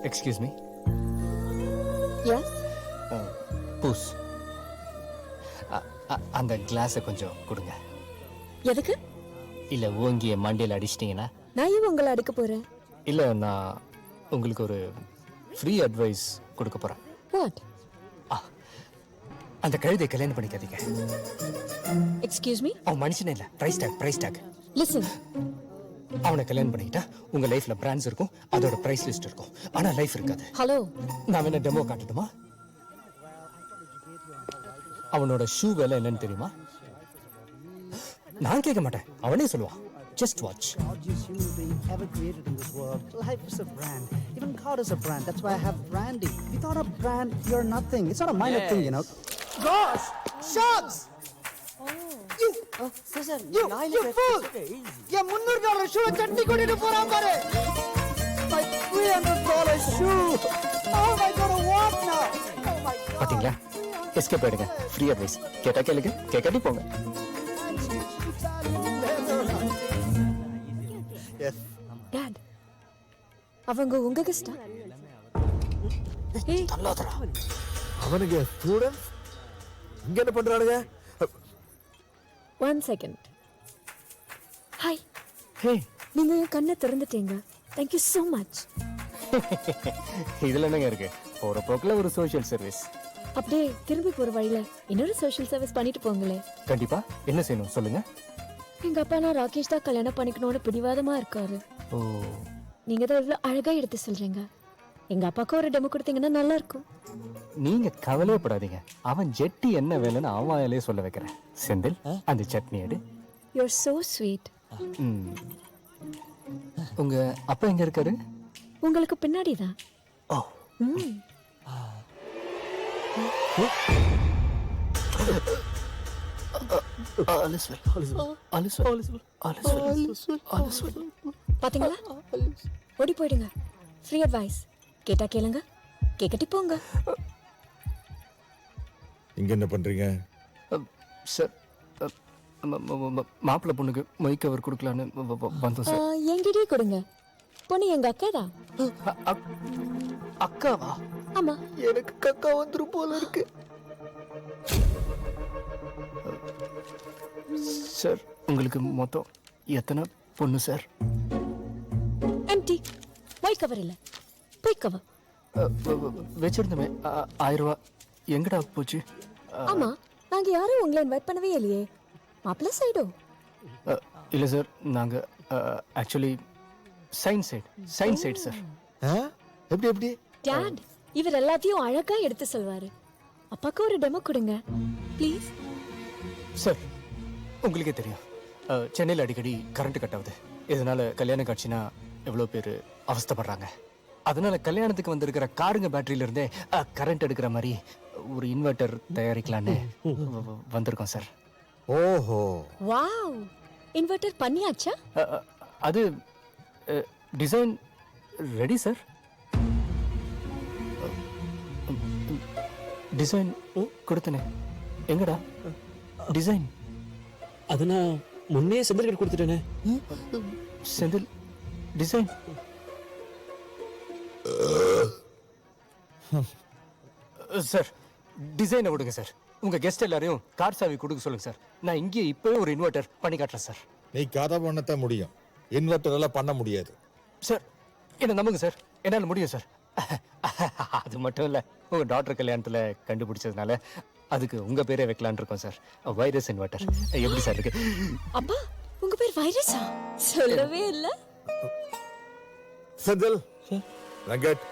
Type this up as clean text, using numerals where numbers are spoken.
Excuse me. S. பூஸ். அந்த கிளாஸை கொஞ்சம் கொடுங்க. எதுக்கு? இல்லை ஓங்கிய மண்டையில் அடிச்சிட்டிங்கன்னா. நான் ஏன் உங்களை அடிக்க போறேன்? இல்லை, நான் உங்களுக்கு ஒரு ஃப்ரீ அட்வைஸ் கொடுக்க போகிறேன். வாட்? அந்த கழுதை கல்யாணம் பண்ணிக்காதீங்க. Excuse me. அவன் மனுஷனே இல்லை, ப்ரைஸ் டாக். லிசன். அவனை கல்யாணம் பண்ணிக்கிட்டா உங்க லைஃப்ல பிராண்ட்ஸ் இருக்கும், அதோட பிரைஸ் லிஸ்ட் இருக்கும், ஆனா லைஃப் இருக்காது. ஹலோ, நான் என்ன டெமோ காட்டட்டுமா? அவனோட ஷூ விலை என்னன்னு தெரியுமா? நான் கேட்க மாட்டேன், அவனே சொல்லுவான். Just watch. Largest human being ever created in this world. Life is a brand. Even God is a brand. That's why I have branding. Without a brand, you're nothing. It's not a minor thing, you know. Gosh! Shucks! You fool! Yeah, $300 shoe chutney kodittu poran paru. My $300 shoe. Oh my God, what now? Oh my God. பாத்தீங்களா? Escape ஆயிடுங்க. Free advice கேட்டா கேளுங்க, கேட்காட்டி போங்க. Yes. Dot, அவங்க உங்க கெஸ்டா? ஏய், தள்ளாதடா. அவனுக்கு students இங்க என்ன பண்றானுங்க? 1 செகண்ட். ஹாய். ஹே, நீங்க என் கண்ணை திறந்துட்டீங்க. Thank you so much. இதுல என்னங்க இருக்கு? போற போக்குல ஒரு சோஷியல் சர்வீஸ். அப்படியே திரும்பி போற வழியில இன்னொரு சோஷியல் சர்வீஸ் பண்ணிட்டு போங்களே. கண்டிப்பா. என்ன செய்யணும் சொல்லுங்க. எங்க அப்பா நான் ராகேஷ் தான் கல்யாணம் பண்ணிக்கணும்னு பிடிவாதமா இருக்காரு. ஓ, நீங்க தான் இவ்வளவு அழகா எடுத்து சொல்றீங்க. எங்க அப்பாவுக்கு ஒரு டெமோ கொடுத்தீங்கன்னா நல்லா இருக்கும். நீங்க கவலைப்படாதீங்க. அவன் ஜெட்டி என்ன வேலைன்னு அவன் வாயிலே சொல்ல வைக்கிறேன். செந்தில், அந்த சட்னி எடு. You are so sweet. உங்க அப்பா எங்க இருக்காரு? உங்களுக்கு பின்னாடி தான். ஓ, பாத்தீங்களா? ஓடி போயிடுங்க. ஃப்ரீ அட்வைஸ் கேட்டா கேளுங்க, கேக்கட்டி போங்க. இங்க என்ன பண்றீங்க? சார், மாப்பிள்ளை பொண்ணுக்கு மைக் கவர் கொடுக்கலான்னு வந்தோம் சார். என்கிட்டயே கொடுங்க. பொண்ணு எங்க அக்கா தான். அக்காவா? ஆமா. எனக்கு கக்கா வந்துரும் போல இருக்கு. சார், உங்களுக்கு மொத்தம் எத்தனை பொண்ணு சார்? எம்டி. மைக் கவர் இல்ல, பொய் கவர். வச்சிருந்தமே 1000 ரூபா எங்கடா போச்சு? ஆமா, நாங்க யாரும் உங்களை இன்வைட் பண்ணவே இல்லையே. மாப்பிள்ள சைடோ? இல்லை சார், நாங்கள் ஆக்சுவலி சயின்ஸ் சைடு சார். எப்படி? டாட், இவர் எல்லாத்தையும் அழகா எடுத்து சொல்வாரு. அப்பாக்கு ஒரு டெமோ கொடுங்க ப்ளீஸ். சார், உங்களுக்கே தெரியும், சென்னையில் அடிக்கடி கரண்ட் கட் ஆகுது. இதனால கல்யாண காட்சினா எவ்வளோ பேர் அவஸ்தைப்படுறாங்க. அதனால கல்யாணத்துக்கு வந்திருக்கிற காருங்க பேட்டரியில இருந்தே கரண்ட் எடுக்கிற மாதிரி ஒரு இன்வெர்டர் தயாரிக்கலான்னு வந்திருக்கோம் சார். ஓஹோ, வாவ். இன்வெர்டர் பண்ணியாச்சா? அது டிசைன் ரெடி சார். டிசைன் கொடுத்தனே, எங்கடா டிசைன்? அது நான் முன்னே செந்தில் கிட்ட கொடுத்துட்டேனே. செந்தில் டிசைன்? சார், டிசைனை விடுங்க சார். உங்க கெஸ்ட் எல்லாரையும் கார் சாவி கொடுக்க சொல்லுங்க சார். நான் இங்கேயே இப்பவே ஒரு இன்வெர்டர் பண்ணி காட்டுறேன் சார். நீ கதை பண்ணத்தான் முடியும், இன்வெர்டர் எல்லாம் பண்ண முடியாது. சார், என்ன நம்புங்க சார், என்னால் முடியும் சார். அது மட்டும் இல்லை, உங்க டாக்டர் கல்யாணத்தில் கண்டுபிடிச்சதுனால அதுக்கு உங்க பேரே வைக்கலான் இருக்கோம் சார். Virus inverter. எப்படி சார் இருக்கு? அப்பா, உங்க பேர் வைரஸா? சொல்லவே இல்ல. செந்தில், வெங்கட்,